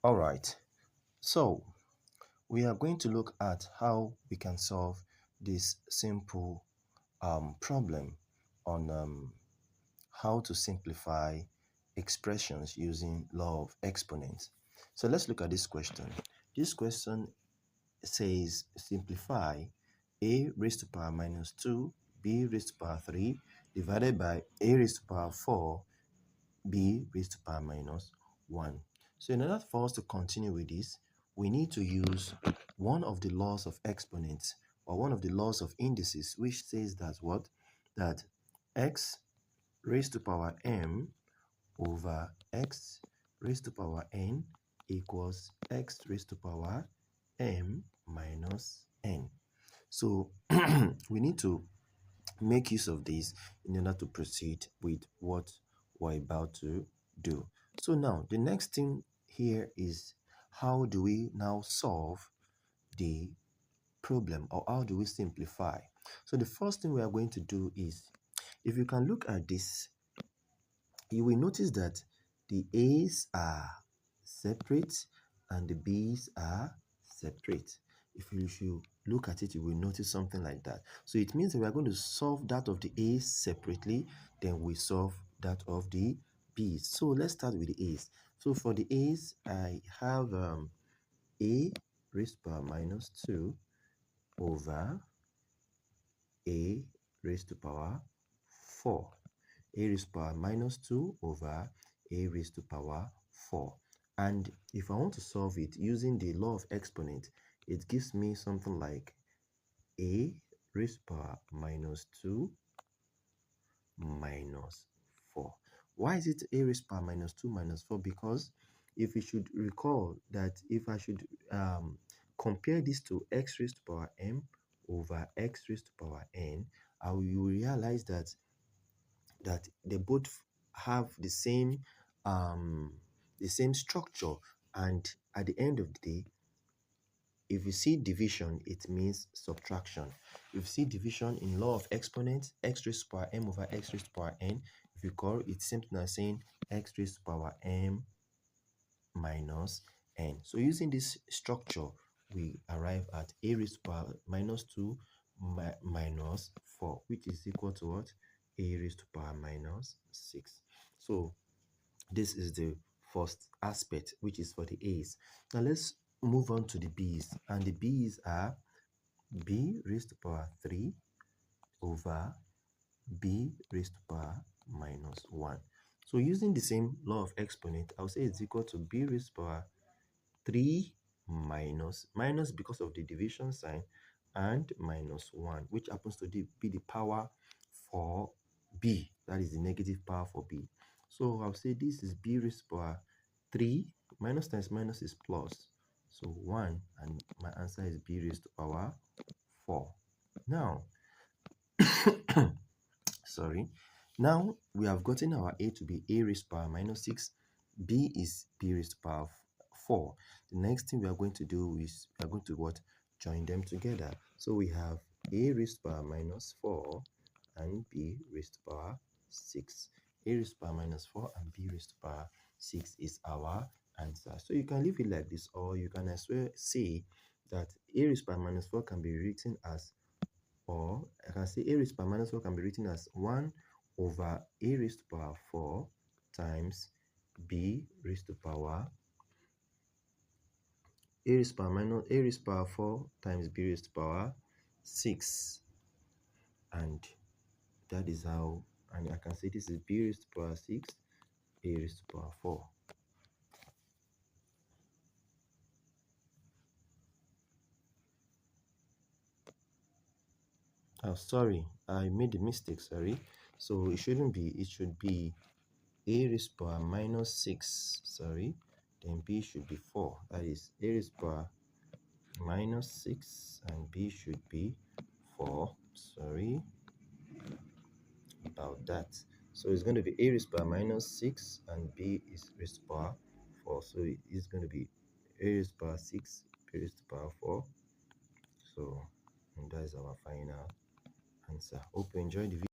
All right, so we are going to look at how we can solve this simple problem on how to simplify expressions using law of exponents. So let's look at this question. This question says simplify a raised to power minus 2 b raised to power 3 divided by a raised to power 4 b raised to power minus 1. So in order for us to continue with this, we need to use one of the laws of exponents or one of the laws of indices, which says that what? That x raised to power m over x raised to power n equals x raised to power m minus n. So we need to make use of this in order to proceed with what we're about to do. So now the next thing here is, how do we now solve the problem, or how do we simplify? So the first thing we are going to do is, if you can look at this, you will notice that the A's are separate and the B's are separate. If you look at it, you will notice something like that. So it means that we are going to solve that of the A's separately, then we solve that of the B's. So let's start with the A's. So for the A's, I have A raised to power minus 2 over A raised to power 4. A raised to power minus 2 over A raised to power 4. And if I want to solve it using the law of exponent, it gives me something like A raised to power minus 2 minus 4. Why is it A raised to power minus 2 minus 4? Because if you should recall that if I should compare this to x raised to power m over x raised to power n, you will realize that they both have the same structure, and at the end of the day, if you see division, it means subtraction. If you see division in law of exponents, x raised to power m over x raised to power n, if you call it, it's simply as saying x raised to power m minus n. So using this structure, we arrive at a raised to power minus 2 minus 4, which is equal to what? A raised to power minus 6. So this is the first aspect, which is for the A's. Now let's move on to the B's, and the B's are b raised to power 3 over b raised to power minus 1. So using the same law of exponent, I'll say it's equal to b raised to power 3 minus because of the division sign, and minus 1, which happens to be the power for b, that is the negative power for b. So I'll say this is b raised to power 3 minus times minus is plus, so 1, and my answer is b raised to power 4. Now sorry, now we have gotten our a to be a raised to power minus 6, b is b raised to power 4. The next thing we are going to do is we are going to what? Join them together. So we have a raised to power minus 4 and b raised to power 6. A raised to power minus 4 and b raised to power 6 is our answer. So you can leave it like this, or you can as well say that a raised to power minus 4 can be written as, or I can say a raised to power minus 4 can be written as 1 over a raised to power 4 times b raised to power a raised to power minus a raised to power 4 times b raised to power 6, and that is how, and I can say this is b raised to power 6 a raised to power 4. Oh, sorry, I made a mistake, sorry. So it shouldn't be, it should be a raised to power minus 6, sorry, then b should be 4. That is a raised to power minus 6 and b should be 4. Sorry about that. So it's going to be a raised to power minus 6 and b is raised to power 4. So it's going to be a raised to power 6, b raised to power 4. So, and that is our final answer. Hope you enjoyed the video.